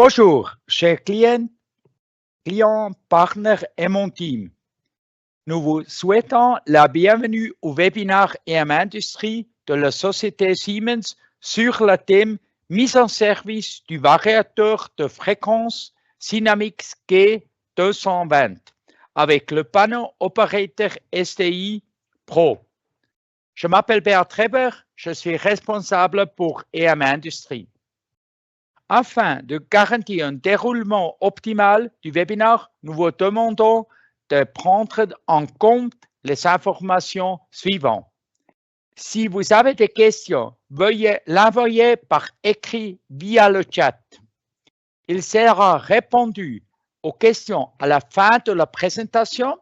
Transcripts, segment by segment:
Bonjour, chers clients, partenaires et mon team. Nous vous souhaitons la bienvenue au webinaire EM Industrie de la société Siemens sur le thème mise en service du variateur de fréquence Synamics G220 avec le panneau opérateur STI Pro. Je m'appelle Bert Treber, je suis responsable pour EM Industrie. Afin de garantir un déroulement optimal du webinaire, nous vous demandons de prendre en compte les informations suivantes. Si vous avez des questions, veuillez l'envoyer par écrit via le chat. Il sera répondu aux questions à la fin de la présentation.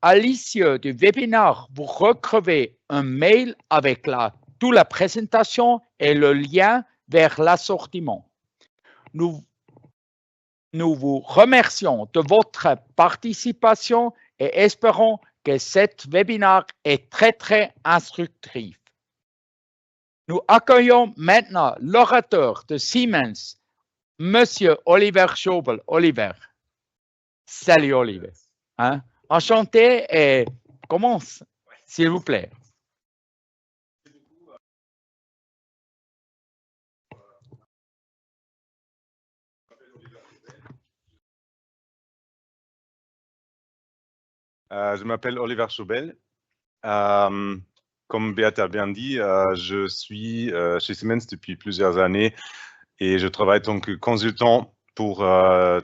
À l'issue du webinaire, vous recevez un mail avec toute la présentation et le lien vers l'assortiment. Nous vous remercions de votre participation et espérons que cet webinaire est très instructif. Nous accueillons maintenant l'orateur de Siemens, Monsieur Oliver Schobel. Oliver. Salut Oliver. Hein? Enchanté et commence, s'il vous plaît. Je m'appelle Oliver Schobel. Comme Beat a bien dit, je suis chez Siemens depuis plusieurs années et je travaille en tant que consultant pour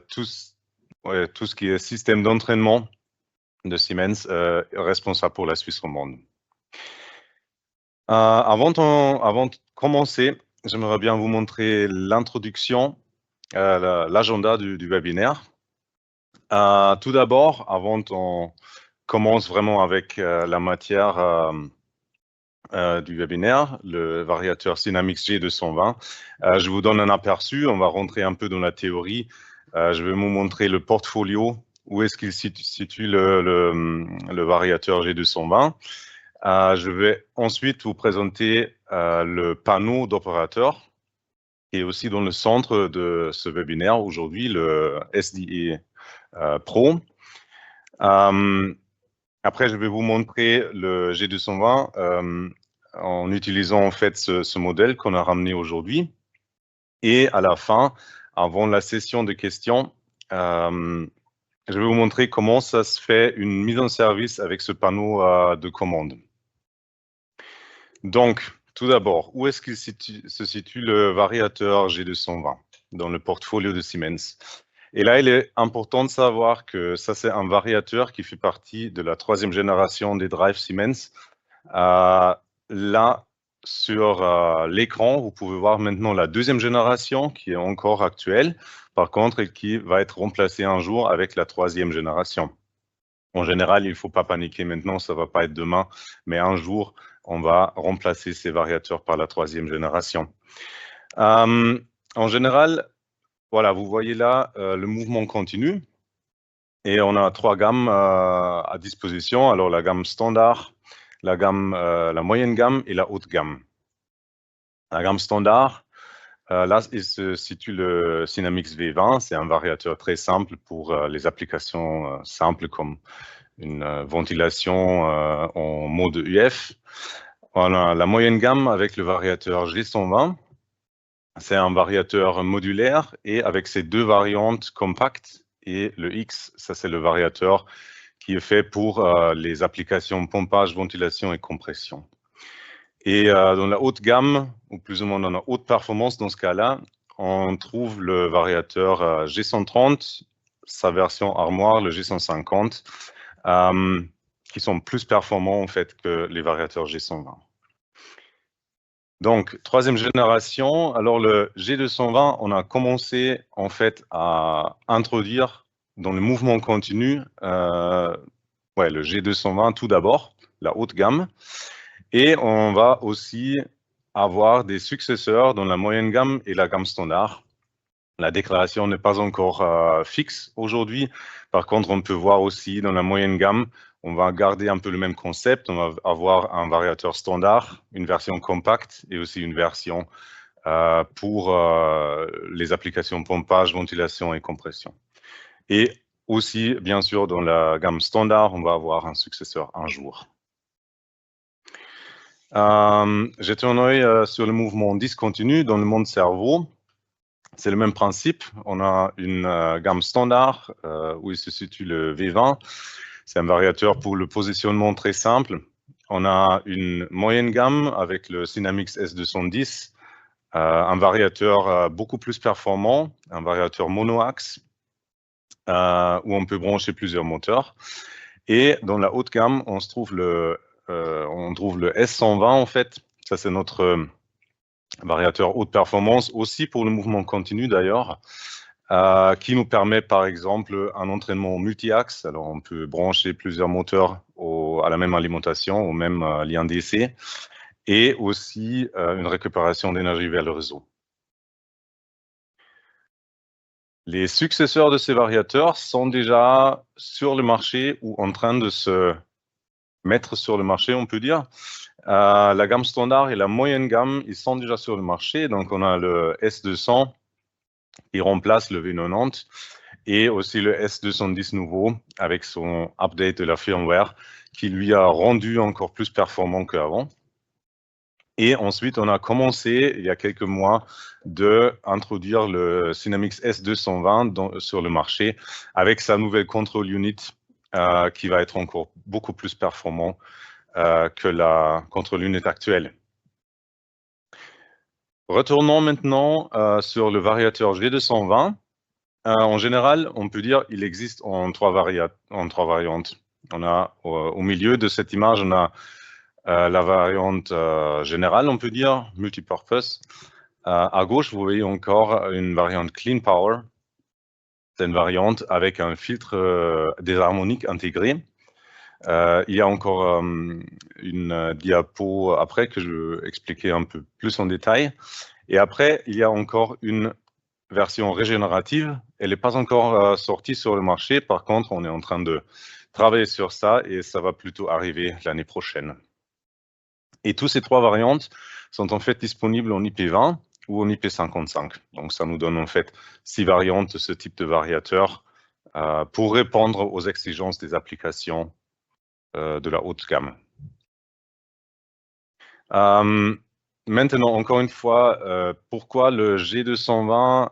tout ce qui est système d'entraînement de Siemens, responsable pour la Suisse romande. Avant de commencer, j'aimerais bien vous montrer l'introduction, l'agenda du webinaire. Tout d'abord, avant qu'on commence vraiment avec la matière du webinaire, le variateur Synamics G220, je vous donne un aperçu, on va rentrer un peu dans la théorie. Je vais vous montrer le portfolio, où est-ce qu'il situe le variateur G220. Je vais ensuite vous présenter le panneau d'opérateur qui est aussi dans le centre de ce webinaire aujourd'hui, le SDI Pro. Après, je vais vous montrer le G220 en utilisant en fait ce modèle qu'on a ramené aujourd'hui. Et à la fin, avant la session de questions, je vais vous montrer comment ça se fait une mise en service avec ce panneau de commande. Donc, tout d'abord, où est-ce qu'il se situe le variateur G220 dans le portfolio de Siemens? Et là, il est important de savoir que ça, c'est un variateur qui fait partie de la 3e génération des drives Siemens. Là, sur l'écran, vous pouvez voir maintenant la 2e génération qui est encore actuelle, par contre, et qui va être remplacée un jour avec la 3e génération. En général, il ne faut pas paniquer maintenant, ça ne va pas être demain, mais un jour, on va remplacer ces variateurs par la 3e génération. En général, voilà, vous voyez là le mouvement continu et on a 3 gammes à disposition. Alors la gamme standard, la moyenne gamme et la haute gamme. La gamme standard, là, il se situe le Synamics V20. C'est un variateur très simple pour les applications simples comme une ventilation en mode UF. On a la moyenne gamme avec le variateur G120. C'est un variateur modulaire et avec ses 2 variantes compactes. Et le X, ça c'est le variateur qui est fait pour les applications pompage, ventilation et compression. Et dans la haute gamme, ou plus ou moins dans la haute performance, dans ce cas-là, on trouve le variateur G130, sa version armoire, le G150, qui sont plus performants en fait que les variateurs G120. Donc, 3e génération, alors le G220, on a commencé en fait à introduire dans le mouvement continu le G220 tout d'abord, la haute gamme. Et on va aussi avoir des successeurs dans la moyenne gamme et la gamme standard. La déclaration n'est pas encore fixe aujourd'hui. Par contre, on peut voir aussi dans la moyenne gamme, on va garder un peu le même concept. On va avoir un variateur standard, une version compacte et aussi une version pour les applications pompage, ventilation et compression. Et aussi, bien sûr, dans la gamme standard, on va avoir un successeur un jour. Jetez un œil sur le mouvement discontinu dans le monde cerveau. C'est le même principe. On a une gamme standard où il se situe le V20. C'est un variateur pour le positionnement très simple. On a une moyenne gamme avec le Cynamix S210, un variateur beaucoup plus performant, un variateur monoaxe où on peut brancher plusieurs moteurs. Et dans la haute gamme, on trouve le S120 en fait. Ça, c'est notre variateur haute performance, aussi pour le mouvement continu d'ailleurs, qui nous permet par exemple un entraînement multi-axe. Alors on peut brancher plusieurs moteurs à la même alimentation, au même lien DC, et aussi une récupération d'énergie vers le réseau. Les successeurs de ces variateurs sont déjà sur le marché ou en train de se mettre sur le marché, on peut dire. La gamme standard et la moyenne gamme, ils sont déjà sur le marché. Donc, on a le S200 qui remplace le V90 et aussi le S210 nouveau avec son update de la firmware qui lui a rendu encore plus performant qu'avant. Et ensuite, on a commencé, il y a quelques mois, d'introduire le Cynamix S220 sur le marché avec sa nouvelle control unit qui va être encore beaucoup plus performant que la control unit actuelle. Retournons maintenant sur le variateur G220. En général, on peut dire qu'il existe en trois variantes. On a au milieu de cette image, on a la variante générale, on peut dire, multipurpose. À gauche, vous voyez encore une variante Clean Power. C'est une variante avec un filtre désharmonique intégré. Il y a encore une diapo après que je vais expliquer un peu plus en détail. Et après, il y a encore une version régénérative. Elle n'est pas encore sortie sur le marché. Par contre, on est en train de travailler sur ça et ça va plutôt arriver l'année prochaine. Et toutes ces trois variantes sont en fait disponibles en IP20 ou en IP55. Donc, ça nous donne en fait 6 variantes de ce type de variateur pour répondre aux exigences des applications de la haute gamme. Maintenant, encore une fois, pourquoi le G220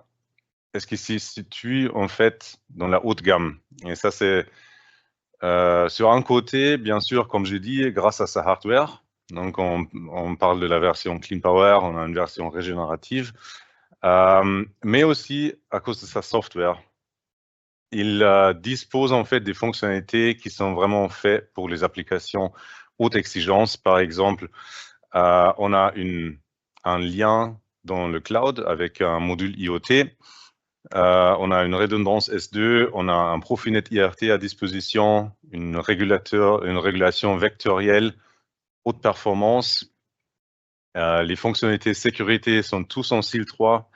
est-ce qu'il se situe en fait dans la haute gamme? Et ça, c'est sur un côté, bien sûr, comme j'ai dit, grâce à sa hardware. Donc, on parle de la version Clean Power, on a une version régénérative, mais aussi à cause de sa software. Il dispose en fait des fonctionnalités qui sont vraiment faites pour les applications haute exigence. Par exemple, on a un lien dans le cloud avec un module IoT. On a une redondance S2, on a un Profinet IRT à disposition, une régulation vectorielle haute performance. Les fonctionnalités sécurité sont tous en SIL 3,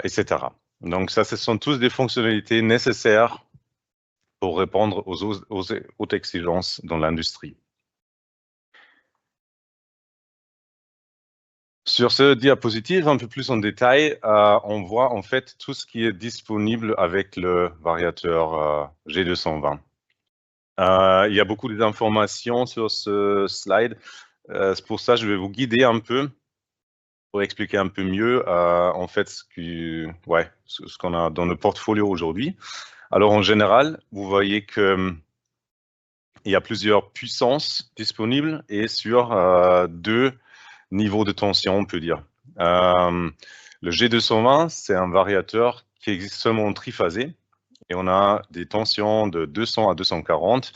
etc. Donc ça, ce sont tous des fonctionnalités nécessaires pour répondre aux hautes exigences dans l'industrie. Sur ce diapositive, un peu plus en détail, on voit en fait tout ce qui est disponible avec le variateur G220. Il y a beaucoup d'informations sur ce slide. C'est pour ça que je vais vous guider un peu pour expliquer un peu mieux en fait ce qu'on a dans le portfolio aujourd'hui. Alors en général, vous voyez qu'il y a plusieurs puissances disponibles et sur 2 niveaux de tension, on peut dire. Le G220, c'est un variateur qui existe seulement en triphasé et on a des tensions de 200 à 240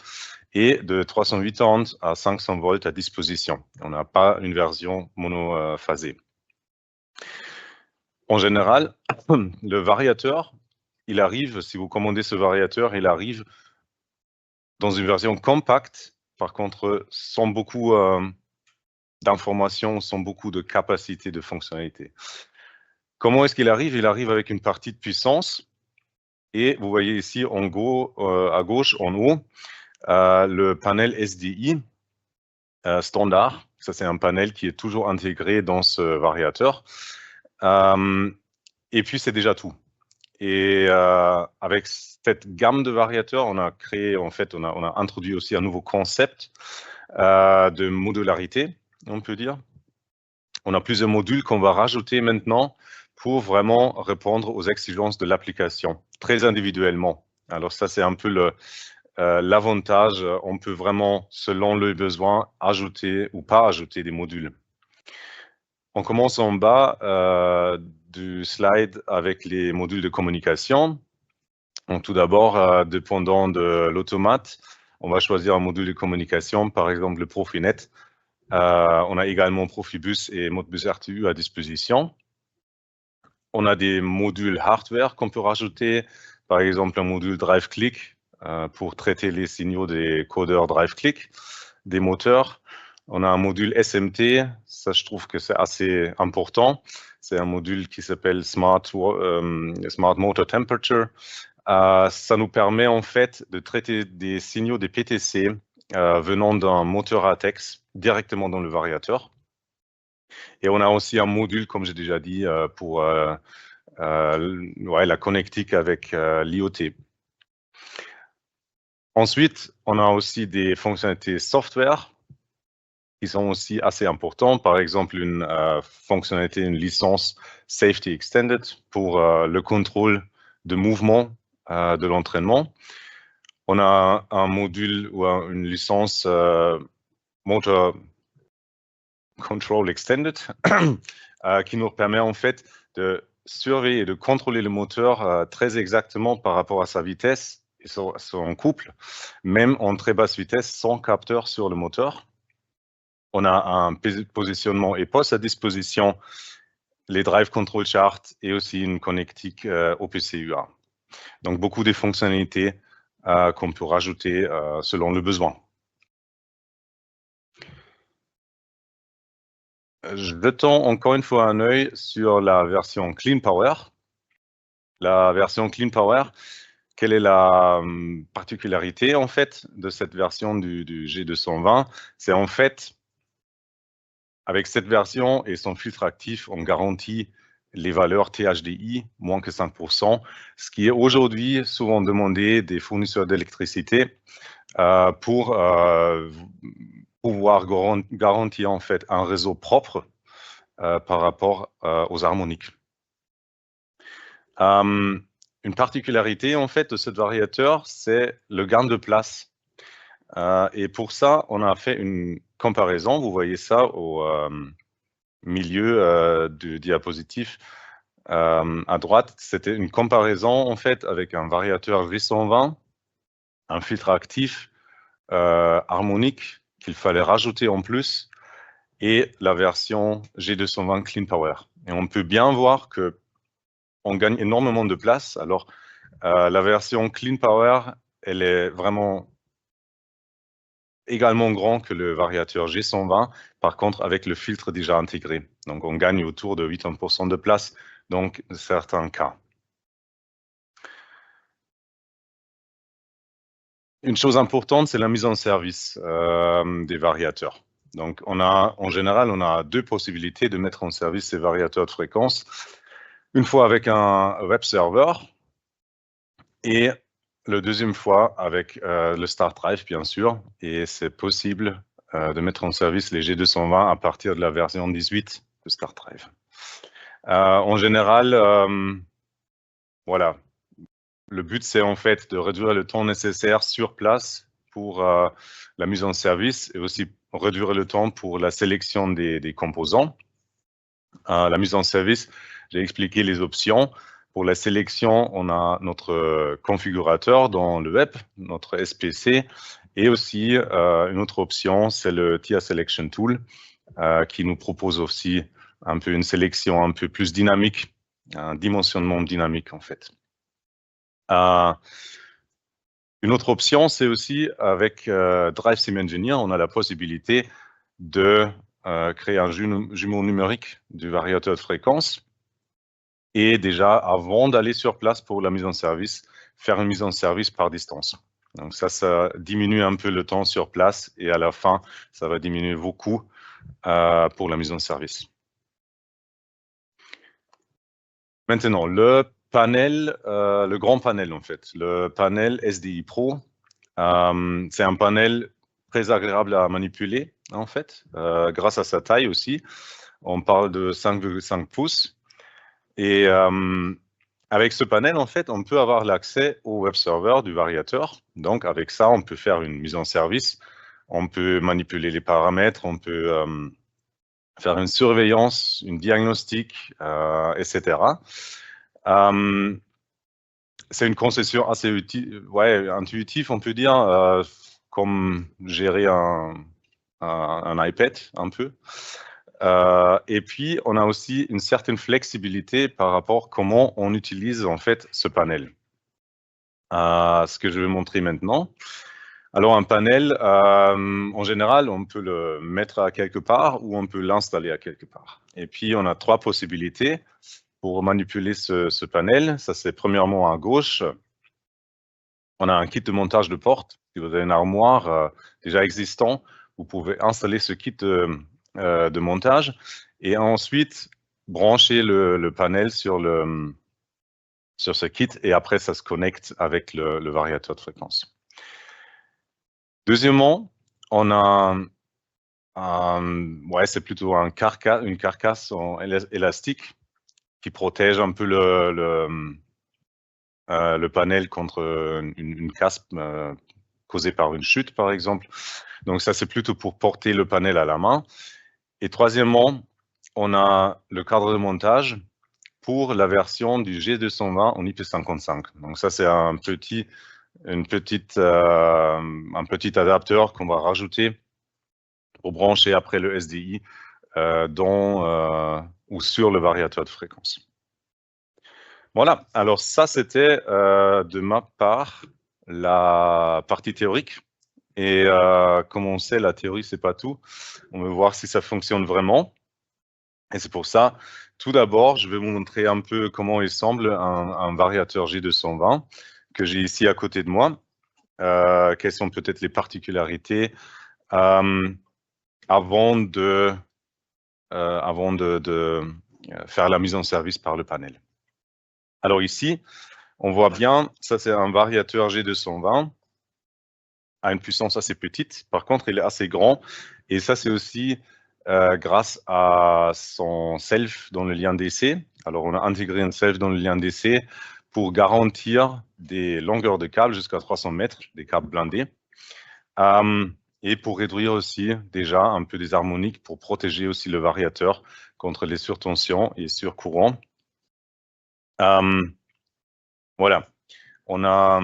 et de 380 à 500 volts à disposition. On n'a pas une version monophasée. En général, le variateur, il arrive, si vous commandez ce variateur, il arrive dans une version compacte, par contre, sans beaucoup d'informations, sans beaucoup de capacité de fonctionnalité. Comment est-ce qu'il arrive? Il arrive avec une partie de puissance. Et vous voyez ici en gros, à gauche, en haut, le panel SDI standard. Ça, c'est un panel qui est toujours intégré dans ce variateur. Et puis, c'est déjà tout. Et avec cette gamme de variateurs, on a créé, en fait, on a introduit aussi un nouveau concept de modularité, on peut dire. On a plusieurs modules qu'on va rajouter maintenant pour vraiment répondre aux exigences de l'application, très individuellement. Alors ça, c'est un peu l'avantage. On peut vraiment, selon le besoin, ajouter ou pas ajouter des modules. On commence en bas du slide avec les modules de communication. Donc, tout d'abord, dépendant de l'automate, on va choisir un module de communication, par exemple le Profinet. On a également Profibus et Modbus RTU à disposition. On a des modules hardware qu'on peut rajouter, par exemple un module drive-click pour traiter les signaux des codeurs drive-click, des moteurs. On a un module SMT, ça je trouve que c'est assez important. C'est un module qui s'appelle Smart Motor Temperature. Ça nous permet en fait de traiter des signaux des PTC venant d'un moteur ATEX directement dans le variateur. Et on a aussi un module, comme j'ai déjà dit, pour la connectique avec l'IoT. Ensuite, on a aussi des fonctionnalités software qui sont aussi assez importantes. Par exemple, une fonctionnalité, une licence Safety Extended pour le contrôle de mouvement de l'entraînement. On a un module ou une licence Motor Control Extended qui nous permet en fait de surveiller et de contrôler le moteur très exactement par rapport à sa vitesse et son couple, même en très basse vitesse sans capteur sur le moteur. On a un positionnement et poste à disposition, les drive control charts et aussi une connectique OPC-UA. Donc beaucoup de fonctionnalités qu'on peut rajouter selon le besoin. Jetons encore une fois un œil sur la version Clean Power. La version Clean Power, quelle est la particularité en fait de cette version du G220? C'est en fait, avec cette version et son filtre actif, on garantit les valeurs THDI, moins que 5%, ce qui est aujourd'hui souvent demandé des fournisseurs d'électricité pour pouvoir garantir en fait un réseau propre par rapport aux harmoniques. Une particularité en fait de ce variateur, c'est le gain de place. Et pour ça, on a fait une comparaison. Vous voyez ça au milieu du diapositive à droite. C'était une comparaison en fait avec un variateur G120, un filtre actif harmonique qu'il fallait rajouter en plus et la version G220 Clean Power. Et on peut bien voir que on gagne énormément de place. Alors, la version Clean Power, elle est vraiment également grand que le variateur G120, par contre avec le filtre déjà intégré. Donc, on gagne autour de 80% de place dans certains cas. Une chose importante, c'est la mise en service des variateurs. Donc, en général, on a deux possibilités de mettre en service ces variateurs de fréquence. Une fois avec un web server et le deuxième fois avec le Start Drive, bien sûr. Et c'est possible de mettre en service les G220 à partir de la version 18 de Start Drive. En général, voilà. Le but, c'est en fait de réduire le temps nécessaire sur place pour la mise en service et aussi réduire le temps pour la sélection des composants. La mise en service, j'ai expliqué les options. Pour la sélection, on a notre configurateur dans le web, notre SPC, et aussi une autre option, c'est le TIA Selection Tool, qui nous propose aussi un peu une sélection un peu plus dynamique, un dimensionnement dynamique en fait. Une autre option, c'est aussi avec Drive Sim Engineer, on a la possibilité de créer un jumeau numérique du variateur de fréquence et déjà, avant d'aller sur place pour la mise en service, faire une mise en service par distance. Donc ça diminue un peu le temps sur place et à la fin, ça va diminuer beaucoup pour la mise en service. Maintenant, le panel, le grand panel en fait, le panel SDI Pro, c'est un panel très agréable à manipuler en fait, grâce à sa taille aussi. On parle de 5,5 pouces. Et avec ce panel, en fait, on peut avoir l'accès au web server du variateur. Donc, avec ça, on peut faire une mise en service, on peut manipuler les paramètres, on peut faire une surveillance, une diagnostic, etc. C'est une concession assez intuitive, on peut dire, comme gérer un iPad un peu. Et puis, on a aussi une certaine flexibilité par rapport à comment on utilise en fait ce panel. Ce que je vais montrer maintenant. Alors, un panel, en général, on peut le mettre à quelque part ou on peut l'installer à quelque part. Et puis, on a trois possibilités pour manipuler ce panel. Ça, c'est premièrement à gauche. On a un kit de montage de porte. Si vous avez une armoire déjà existant, vous pouvez installer ce kit de montage et ensuite brancher le panel sur ce kit et après ça se connecte avec le variateur de fréquence. Deuxièmement, on a c'est plutôt une carcasse en élastique qui protège un peu le panel contre une casse causée par une chute, par exemple. Donc ça, c'est plutôt pour porter le panel à la main. Et troisièmement, on a le cadre de montage pour la version du G220 en IP55. Donc ça, c'est un petit adapteur qu'on va rajouter pour brancher après le SDI ou sur le variateur de fréquence. Voilà, alors ça, c'était de ma part la partie théorique. Et comme on sait, la théorie, c'est pas tout. On veut voir si ça fonctionne vraiment. Et c'est pour ça, tout d'abord, je vais vous montrer un peu comment il semble un variateur G220 que j'ai ici à côté de moi. Quelles sont peut-être les particularités avant de faire la mise en service par le panel. Alors ici, on voit bien, ça c'est un variateur G220 à une puissance assez petite. Par contre, il est assez grand. Et ça, c'est aussi grâce à son self dans le lien DC. Alors, on a intégré un self dans le lien DC pour garantir des longueurs de câbles jusqu'à 300 mètres, des câbles blindés. Et pour réduire aussi déjà un peu des harmoniques pour protéger aussi le variateur contre les surtensions et surcourants. Voilà. On a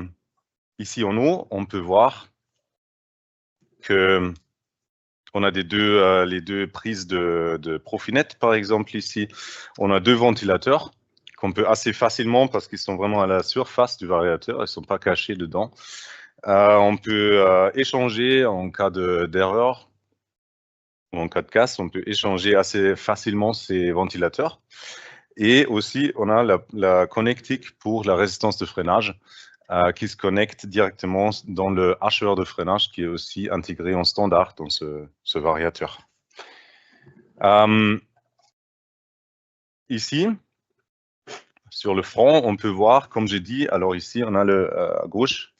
ici en haut, on peut voir que on a les deux prises de Profinet, par exemple, ici. On a deux ventilateurs qu'on peut assez facilement, parce qu'ils sont vraiment à la surface du variateur, ils ne sont pas cachés dedans. On peut échanger en cas d'erreur ou en cas de casse, on peut échanger assez facilement ces ventilateurs. Et aussi, on a la connectique pour la résistance de freinage qui se connecte directement dans le hacheur de freinage qui est aussi intégré en standard dans ce variateur. Ici, sur le front, on peut voir, comme j'ai dit, alors ici, on a à gauche,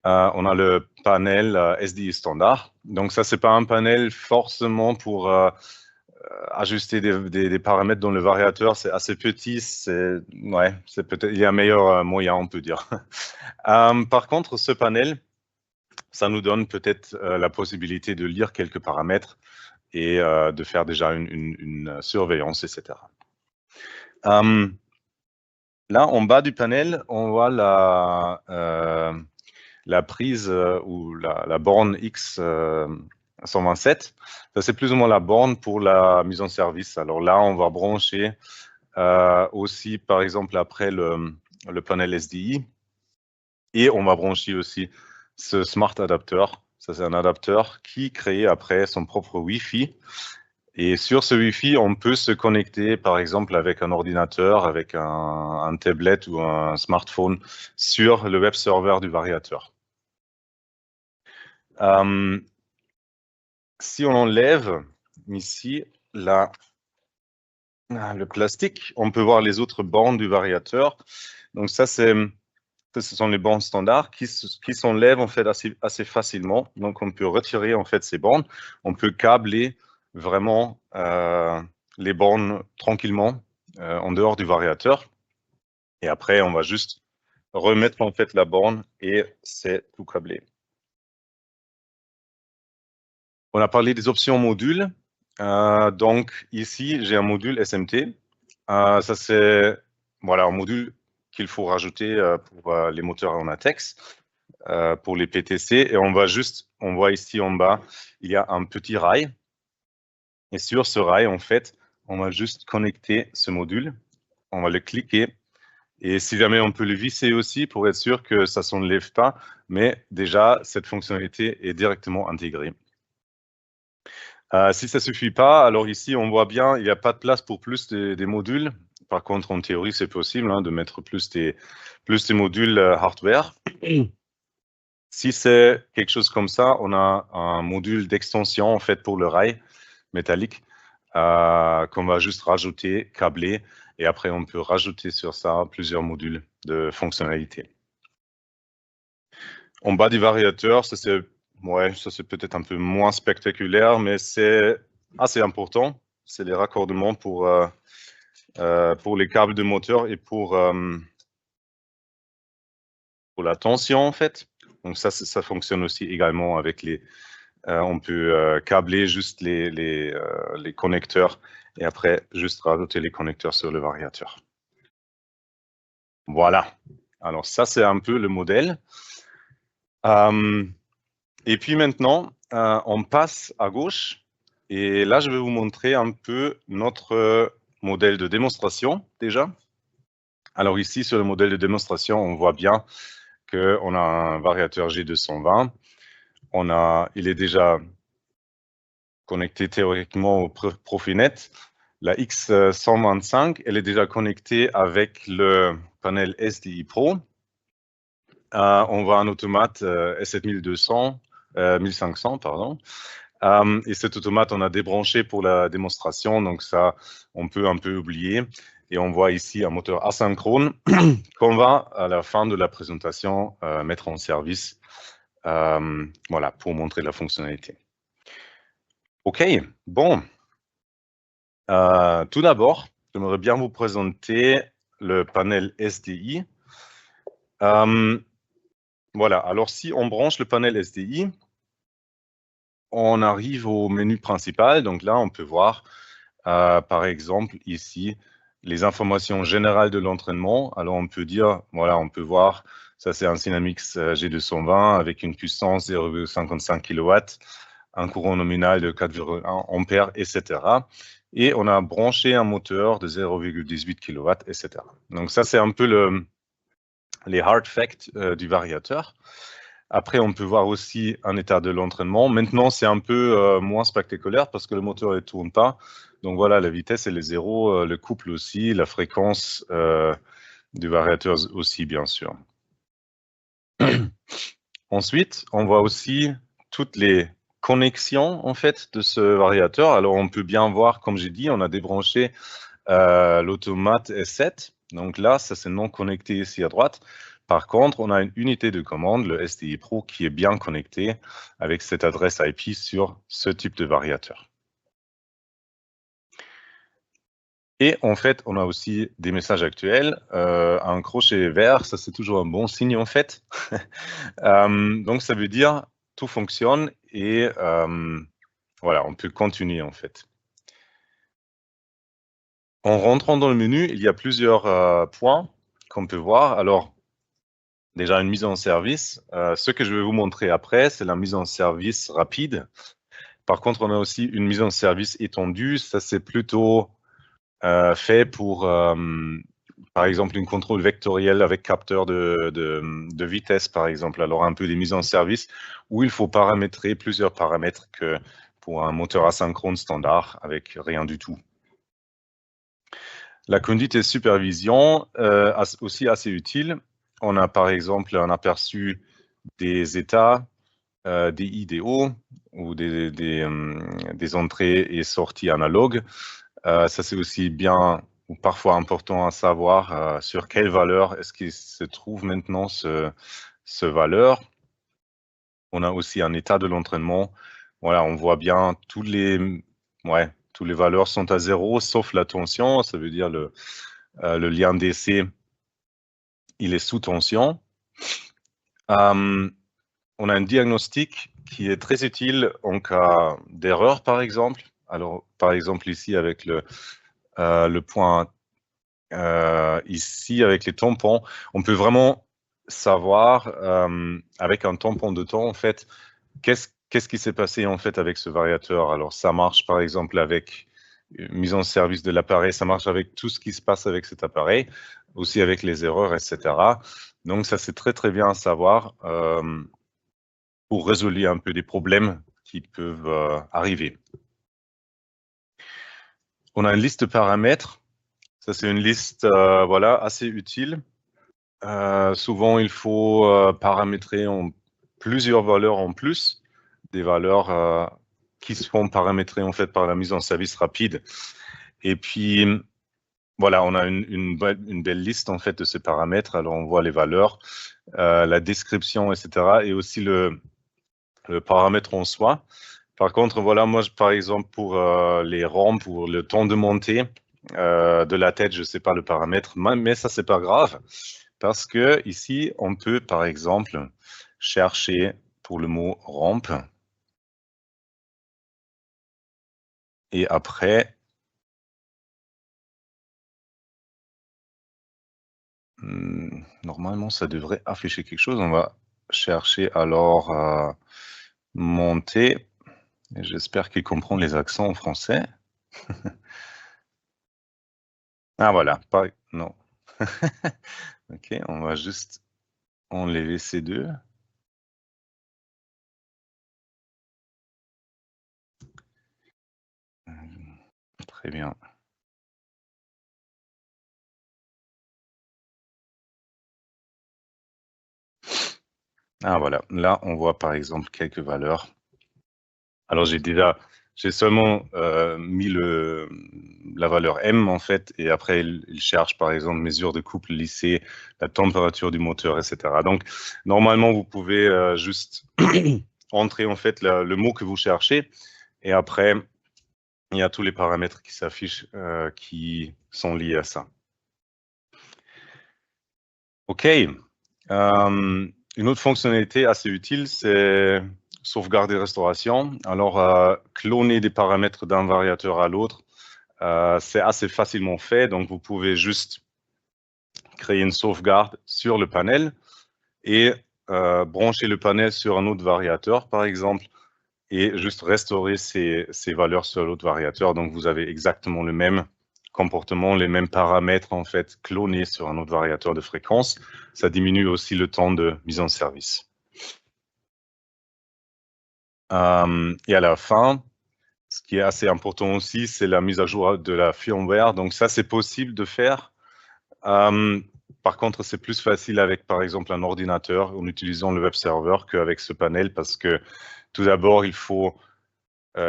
on a le panel SDI standard. Donc ça, c'est pas un panel forcément pour ajuster des paramètres dans le variateur. C'est assez petit. Peut-être il y a un meilleur moyen, on peut dire. Par contre, ce panel, ça nous donne peut-être la possibilité de lire quelques paramètres et de faire déjà une surveillance, etc. Là, en bas du panel, on voit la prise ou la borne X127. Ça, c'est plus ou moins la borne pour la mise en service. Alors là, on va brancher aussi, par exemple, après le panel SDI. Et on va brancher aussi ce Smart Adapter. Ça, c'est un adapteur qui crée après son propre Wi-Fi. Et sur ce Wi-Fi, on peut se connecter, par exemple, avec un ordinateur, avec un tablet ou un smartphone sur le web server du variateur. Si on enlève ici le plastique. On peut voir les autres bornes du variateur. Donc ça, ce sont les bornes standards qui s'enlèvent en fait assez facilement. Donc on peut retirer en fait ces bornes. On peut câbler vraiment les bornes tranquillement en dehors du variateur. Et après, on va juste remettre en fait la borne et c'est tout câblé. On a parlé des options modules. Donc ici, j'ai un module SMT. Ça, c'est voilà, un module qu'il faut rajouter pour les moteurs en ATEX, pour les PTC. Et on voit ici en bas, il y a un petit rail. Et sur ce rail, en fait, on va juste connecter ce module. On va le cliquer. Et si jamais on peut le visser aussi pour être sûr que ça ne s'enlève pas, mais déjà, cette fonctionnalité est directement intégrée. Si ça ne suffit pas, alors ici, on voit bien, il n'y a pas de place pour plus des modules. Par contre, en théorie, c'est possible de mettre plus des modules hardware. Si c'est quelque chose comme ça, on a un module d'extension en fait pour le rail métallique qu'on va juste rajouter, câbler, et après, on peut rajouter sur ça plusieurs modules de fonctionnalité. En bas du variateur, ça c'est peut-être un peu moins spectaculaire, mais c'est assez important. C'est les raccordements pour les câbles de moteur et pour la tension en fait. Donc ça fonctionne aussi également avec les. On peut câbler juste les connecteurs et après juste rajouter les connecteurs sur le variateur. Voilà. Alors ça c'est un peu le modèle. Et puis maintenant, on passe à gauche. Et là, je vais vous montrer un peu notre modèle de démonstration déjà. Alors ici, sur le modèle de démonstration, on voit bien qu'on a un variateur G220. Il est déjà connecté théoriquement au Profinet. La X125, elle est déjà connectée avec le panel SDI Pro. On voit un automate S7200, 1500, pardon. Et cet automate, on a débranché pour la démonstration, donc ça, on peut un peu oublier. Et on voit ici un moteur asynchrone qu'on va, à la fin de la présentation, mettre en service voilà, pour montrer la fonctionnalité. OK, bon. Tout d'abord, j'aimerais bien vous présenter le panel SDI. Voilà, alors si on branche le panel SDI, on arrive au menu principal. Donc là, on peut voir, par exemple, ici, les informations générales de l'entraînement. Alors, on peut dire, voilà, on peut voir, ça c'est un Cynamix G220 avec une puissance 0,55 kW, un courant nominal de 4,1 ampères, etc. Et on a branché un moteur de 0,18 kW, etc. Donc ça, c'est un peu les hard facts du variateur. Après, on peut voir aussi un état de l'entraînement. Maintenant, c'est un peu moins spectaculaire parce que le moteur ne tourne pas. Donc voilà, la vitesse, elle est zéro, le couple aussi, la fréquence du variateur aussi, bien sûr. Ensuite, on voit aussi toutes les connexions en fait de ce variateur. Alors, on peut bien voir, comme j'ai dit, on a débranché l'automate S7. Donc là, ça c'est non connecté ici à droite. Par contre, on a une unité de commande, le SDI Pro, qui est bien connecté avec cette adresse IP sur ce type de variateur. Et en fait, on a aussi des messages actuels. Un crochet vert, ça c'est toujours un bon signe en fait. Donc ça veut dire tout fonctionne et voilà, on peut continuer en fait. En rentrant dans le menu, il y a plusieurs points qu'on peut voir. Alors, déjà une mise en service. Ce que je vais vous montrer après, c'est la mise en service rapide. Par contre, on a aussi une mise en service étendue. Ça, c'est plutôt fait pour, par exemple, une contrôle vectorielle avec capteur de vitesse, par exemple. Alors, un peu des mises en service où il faut paramétrer plusieurs paramètres que pour un moteur asynchrone standard avec rien du tout. La conduite et supervision, aussi assez utile. On a par exemple un aperçu des états, des IDO ou des entrées et sorties analogues. Ça, c'est aussi bien ou parfois important à savoir sur quelle valeur est-ce qu'il se trouve maintenant ce valeur. On a aussi un état de l'entraînement. Voilà, on voit bien toutes les valeurs sont à 0 sauf la tension. Ça veut dire le lien DC, il est sous tension. On a un diagnostic qui est très utile en cas d'erreur, par exemple. Alors, par exemple, ici, avec le point ici, avec les tampons, on peut vraiment savoir, avec un tampon de temps, en fait, qu'est-ce qui s'est passé, en fait, avec ce variateur. Alors, ça marche, par exemple, avec mise en service de l'appareil, ça marche avec tout ce qui se passe avec cet appareil, aussi avec les erreurs, etc. Donc, ça, c'est très, très bien à savoir pour résoudre un peu des problèmes qui peuvent arriver. On a une liste de paramètres. Ça, c'est une liste voilà, assez utile. Souvent, il faut paramétrer en plusieurs valeurs en plus, des valeurs qui seront paramétrées en fait par la mise en service rapide. Et puis, voilà, on a une belle liste en fait de ces paramètres. Alors, on voit les valeurs, la description, etc. et aussi le paramètre en soi. Par contre, voilà, moi, par exemple, pour les rampes, pour le temps de montée de la tête, je ne sais pas le paramètre, mais ça, c'est pas grave, parce que ici, on peut, par exemple, chercher pour le mot rampe. Et après, normalement, ça devrait afficher quelque chose. On va chercher alors monter. J'espère qu'il comprend les accents en français. Ah voilà, non. Ok, on va juste enlever ces deux. Très bien. Ah voilà, là on voit par exemple quelques valeurs. Alors j'ai seulement mis la valeur M en fait, et après il cherche par exemple mesure de couple lissé, la température du moteur, etc. Donc normalement vous pouvez juste entrer en fait le mot que vous cherchez, et après il y a tous les paramètres qui s'affichent qui sont liés à ça. Ok. Une autre fonctionnalité assez utile, c'est sauvegarde et restauration. Alors, cloner des paramètres d'un variateur à l'autre, c'est assez facilement fait. Donc, vous pouvez juste créer une sauvegarde sur le panel et brancher le panel sur un autre variateur, par exemple, et juste restaurer ces valeurs sur l'autre variateur. Donc, vous avez exactement le même comportement, les mêmes paramètres en fait clonés sur un autre variateur de fréquence. Ça diminue aussi le temps de mise en service. Et à la fin, ce qui est assez important aussi, c'est la mise à jour de la firmware. Donc ça, c'est possible de faire. Par contre, c'est plus facile avec, par exemple, un ordinateur en utilisant le web server qu'avec ce panel, parce que tout d'abord, il faut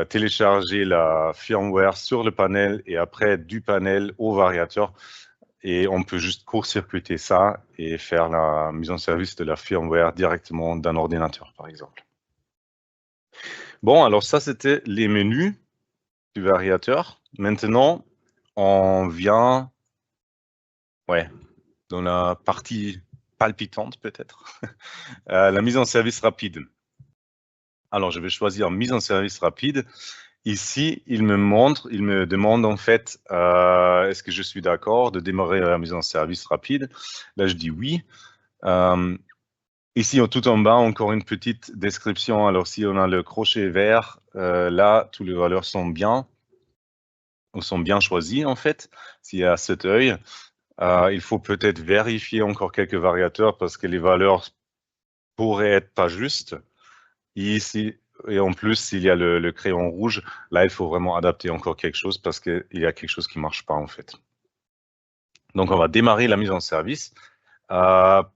télécharger la firmware sur le panel et après du panel au variateur. Et on peut juste court-circuiter ça et faire la mise en service de la firmware directement d'un ordinateur, par exemple. Bon, alors ça, c'était les menus du variateur. Maintenant, on vient dans la partie palpitante, peut-être, la mise en service rapide. Alors, je vais choisir mise en service rapide. Ici, il me demande en fait, est-ce que je suis d'accord de démarrer la mise en service rapide? Là, je dis oui. Ici, tout en bas, encore une petite description. Alors, si on a le crochet vert, là, toutes les valeurs sont bien choisies en fait. S'il y a cet œil, il faut peut-être vérifier encore quelques variateurs parce que les valeurs pourraient être pas justes. Ici, et en plus, s'il y a le crayon rouge, là, il faut vraiment adapter encore quelque chose parce qu'il y a quelque chose qui ne marche pas, en fait. Donc, on va démarrer la mise en service.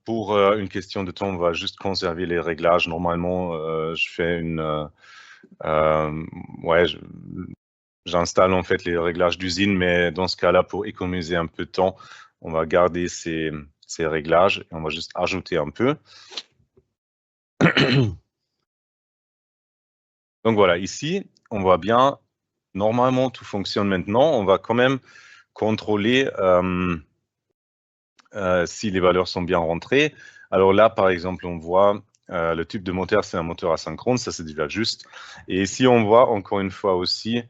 Pour une question de temps, on va juste conserver les réglages. Normalement, je fais une... j'installe en fait les réglages d'usine, mais dans ce cas-là, pour économiser un peu de temps, on va garder ces réglages et on va juste ajouter un peu. Donc voilà, ici, on voit bien, normalement, tout fonctionne maintenant. On va quand même contrôler si les valeurs sont bien rentrées. Alors là, par exemple, on voit le type de moteur, c'est un moteur asynchrone, ça c'est déjà juste. Et ici, on voit encore une fois aussi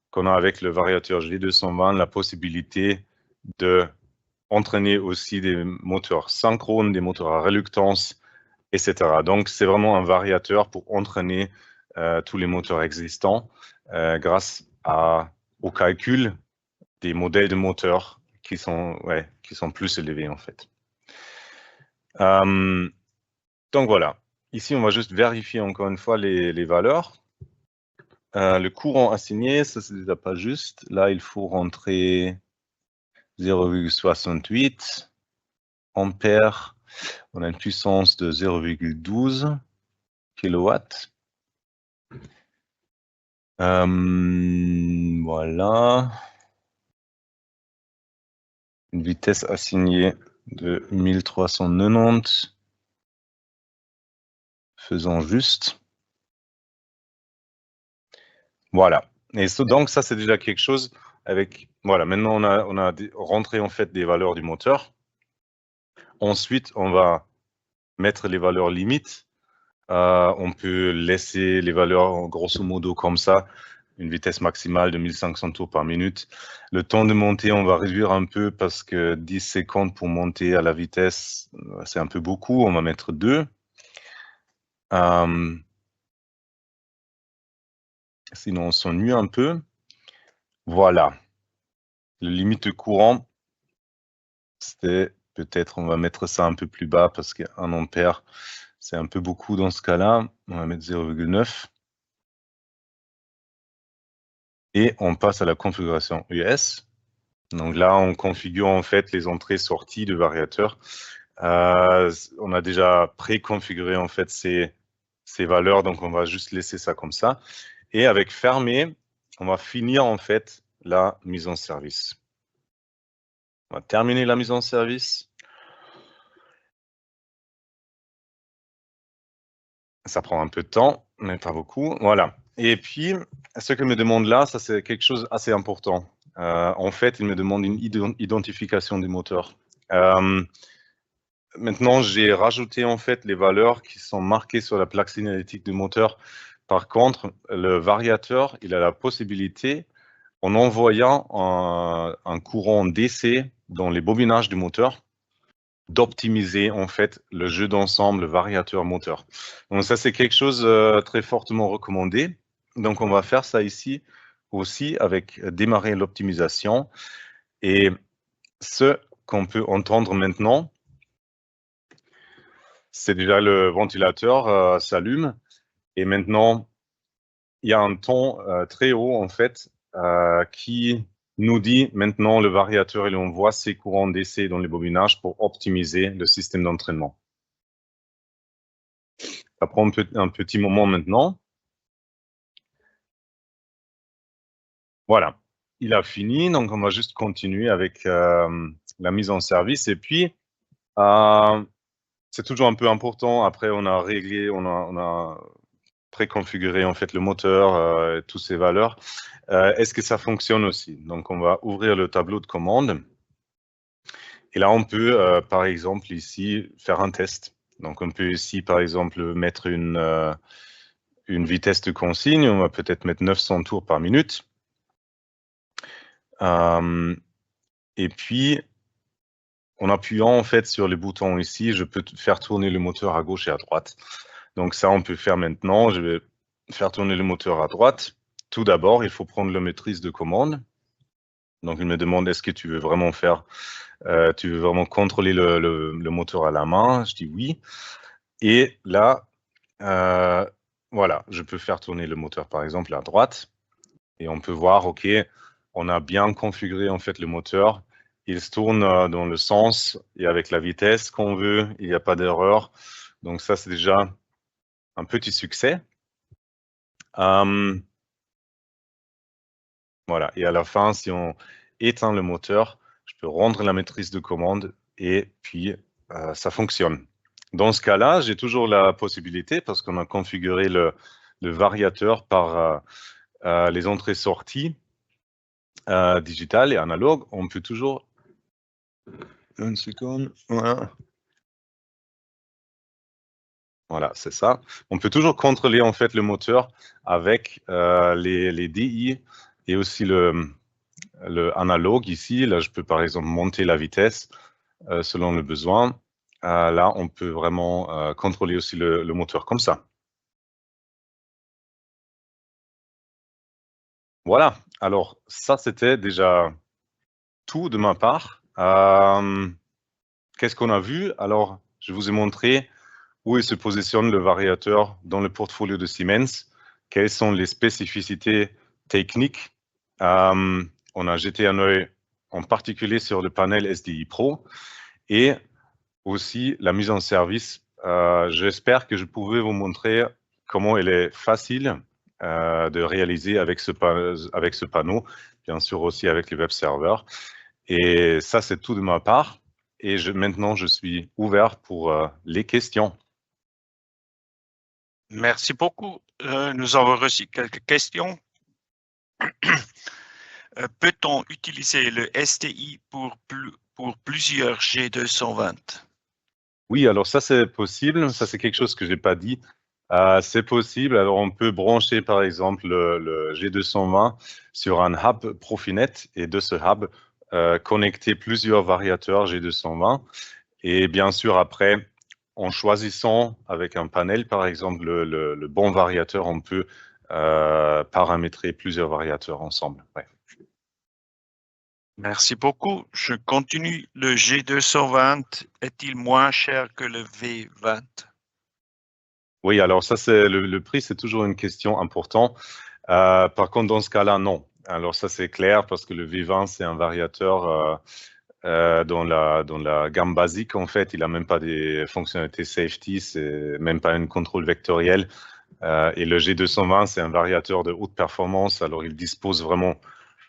qu'on a avec le variateur G220 la possibilité de entraîner aussi des moteurs synchrones, des moteurs à réluctance, etc. Donc, c'est vraiment un variateur pour entraîner tous les moteurs existants grâce au calcul des modèles de moteurs qui sont plus élevés en fait. Donc voilà, ici on va juste vérifier encore une fois les valeurs. Le courant assigné, ça c'est déjà pas juste. Là, il faut rentrer 0,68 ampères. On a une puissance de 0,12 kilowatts. Voilà. Une vitesse assignée de 1390. Faisons juste. Voilà. Et donc, ça, c'est déjà quelque chose avec... Voilà, maintenant, on a rentré en fait des valeurs du moteur. Ensuite, on va mettre les valeurs limites. On peut laisser les valeurs grosso modo comme ça, une vitesse maximale de 1500 tours par minute. Le temps de montée, on va réduire un peu parce que 10 secondes pour monter à la vitesse, c'est un peu beaucoup. On va mettre 2. Sinon, on s'ennuie un peu. Voilà. Le limite de courant, c'était peut-être, on va mettre ça un peu plus bas parce qu'1 ampère, c'est un peu beaucoup dans ce cas-là. On va mettre 0,9. Et on passe à la configuration US. Donc là, on configure en fait les entrées-sorties de variateur. On a déjà préconfiguré en fait ces valeurs, donc on va juste laisser ça comme ça. Et avec fermé, on va finir en fait la mise en service. On va terminer la mise en service. Ça prend un peu de temps, mais pas beaucoup. Voilà. Et puis, ce que me demande là, ça c'est quelque chose d'assez important. En fait, il me demande une identification du moteur. Maintenant, j'ai rajouté en fait les valeurs qui sont marquées sur la plaque signalétique du moteur. Par contre, le variateur, il a la possibilité, en envoyant un courant DC dans les bobinages du moteur, d'optimiser en fait le jeu d'ensemble variateur-moteur. Donc ça, c'est quelque chose très fortement recommandé. Donc on va faire ça ici aussi avec démarrer l'optimisation. Et ce qu'on peut entendre maintenant, c'est déjà le ventilateur s'allume. Et maintenant, il y a un ton très haut en fait qui nous dit maintenant le variateur, il envoie ses courants DC dans les bobinages pour optimiser le système d'entraînement. Ça prend un petit moment maintenant. Voilà, il a fini, donc on va juste continuer avec la mise en service. Et puis, c'est toujours un peu important. Après, on a réglé, on a préconfiguré en fait le moteur, et toutes ces valeurs. Est-ce que ça fonctionne aussi? Donc, on va ouvrir le tableau de commande. Et là, on peut, par exemple, ici, faire un test. Donc, on peut ici, par exemple, mettre une vitesse de consigne. On va peut-être mettre 900 tours par minute. Et puis, en appuyant en fait sur les boutons ici, je peux faire tourner le moteur à gauche et à droite. Donc ça, on peut faire maintenant. Je vais faire tourner le moteur à droite. Tout d'abord, il faut prendre la maîtrise de commande. Donc, il me demande, est-ce que tu veux vraiment tu veux vraiment contrôler le moteur à la main? Je dis oui. Et là, voilà, je peux faire tourner le moteur, par exemple, à droite. Et on peut voir, OK, on a bien configuré en fait le moteur. Il se tourne dans le sens et avec la vitesse qu'on veut. Il n'y a pas d'erreur. Donc ça, c'est déjà un petit succès. Voilà. Et à la fin, si on éteint le moteur, je peux rendre la maîtrise de commande et puis ça fonctionne. Dans ce cas-là, j'ai toujours la possibilité, parce qu'on a configuré le variateur par les entrées-sorties digitales et analogues, on peut toujours... Une seconde, voilà. Voilà, c'est ça. On peut toujours contrôler en fait le moteur avec les DI et aussi le analogue ici. Là, je peux par exemple monter la vitesse selon le besoin. Là, on peut vraiment contrôler aussi le moteur comme ça. Voilà, alors ça, c'était déjà tout de ma part. Qu'est-ce qu'on a vu? Alors, je vous ai montré où il se positionne le variateur dans le portfolio de Siemens, quelles sont les spécificités techniques. On a jeté un œil en particulier sur le panel SDI Pro et aussi la mise en service. J'espère que je pouvais vous montrer comment il est facile de réaliser avec ce panneau, bien sûr aussi avec les web serveurs. Et ça, c'est tout de ma part. Et maintenant, je suis ouvert pour les questions. Merci beaucoup. Nous avons reçu quelques questions. Peut-on utiliser le STI pour plusieurs G220? Oui, alors ça, c'est possible. Ça, c'est quelque chose que je n'ai pas dit. C'est possible. Alors, on peut brancher, par exemple, le G220 sur un hub Profinet et de ce hub, connecter plusieurs variateurs G220. Et bien sûr, après, en choisissant avec un panel, par exemple, le bon variateur, on peut paramétrer plusieurs variateurs ensemble. Ouais. Merci beaucoup. Je continue. Le G220 est-il moins cher que le V20? Oui, alors ça, c'est le prix, c'est toujours une question importante. Par contre, dans ce cas-là, non. Alors ça, c'est clair parce que le V20, c'est un variateur dans la gamme basique, en fait. Il n'a même pas des fonctionnalités safety, c'est même pas un contrôle vectoriel. Et le G220, c'est un variateur de haute performance. Alors, il dispose vraiment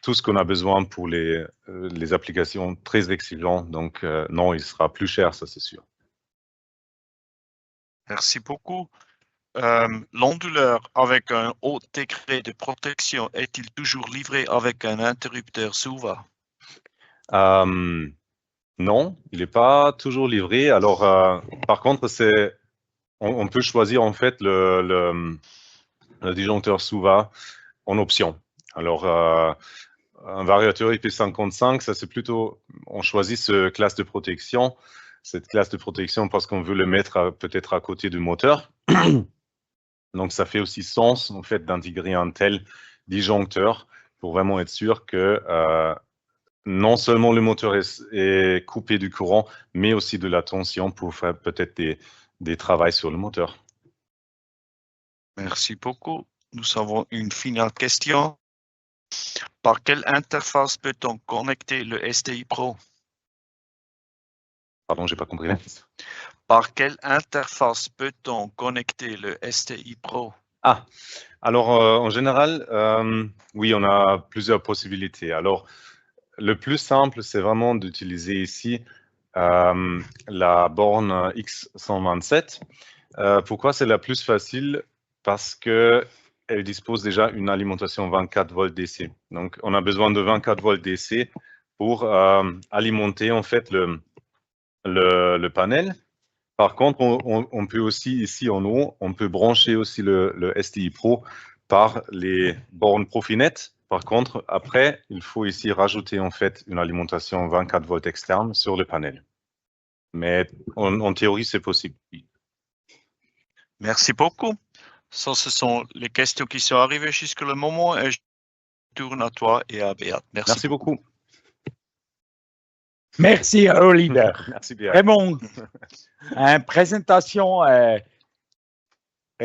tout ce qu'on a besoin pour les applications très exigeantes. Donc, non, il sera plus cher, ça, c'est sûr. Merci beaucoup. L'onduleur avec un haut degré de protection est-il toujours livré avec un interrupteur SUVA? Non, il n'est pas toujours livré. Alors, par contre, on peut choisir en fait le disjoncteur SUVA en option. Alors, un variateur IP55, ça c'est plutôt, on choisit ce classe de protection, cette classe de protection parce qu'on veut le mettre peut-être à côté du moteur. Donc, ça fait aussi sens en fait d'intégrer un tel disjoncteur pour vraiment être sûr que non seulement le moteur est coupé du courant, mais aussi de la tension pour faire peut-être des travaux sur le moteur. Merci beaucoup. Nous avons une finale question. Par quelle interface peut-on connecter le STI Pro? Pardon, j'ai pas compris. Par quelle interface peut-on connecter le STI Pro? Ah, alors en général, oui, on a plusieurs possibilités. Alors, le plus simple, c'est vraiment d'utiliser ici la borne X127. Pourquoi c'est la plus facile? Parce qu'elle dispose déjà d'une alimentation 24 volts DC. Donc, on a besoin de 24 volts DC pour alimenter en fait le panel. Par contre, on peut aussi, ici en haut, on peut brancher aussi le STI Pro par les bornes Profinet. Par contre, après, il faut ici rajouter en fait une alimentation 24 volts externe sur le panel. Mais en théorie, c'est possible. Merci beaucoup. Ça, ce sont les questions qui sont arrivées jusqu'à le moment et je tourne à toi et à Beat. Merci beaucoup. Merci, Oliver. Merci bien. Vraiment, une présentation,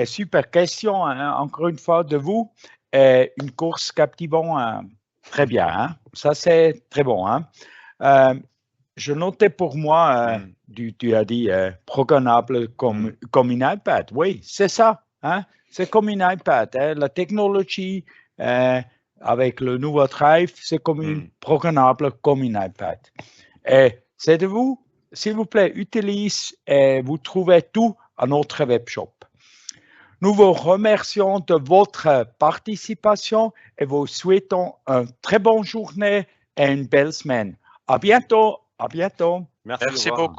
super question, hein, encore une fois, de vous. Une course captivante, très bien. Hein? Ça, c'est très bon. Hein? Je notais pour moi, tu as dit programmable comme une iPad. Oui, c'est ça. Hein? C'est comme une iPad. Hein? La technologie, avec le nouveau Drive, c'est comme une programmable comme une iPad. Et c'est de vous, s'il vous plaît, utilisez et vous trouvez tout à notre webshop. Nous vous remercions de votre participation et vous souhaitons une très bonne journée et une belle semaine. À bientôt. À bientôt. Merci beaucoup.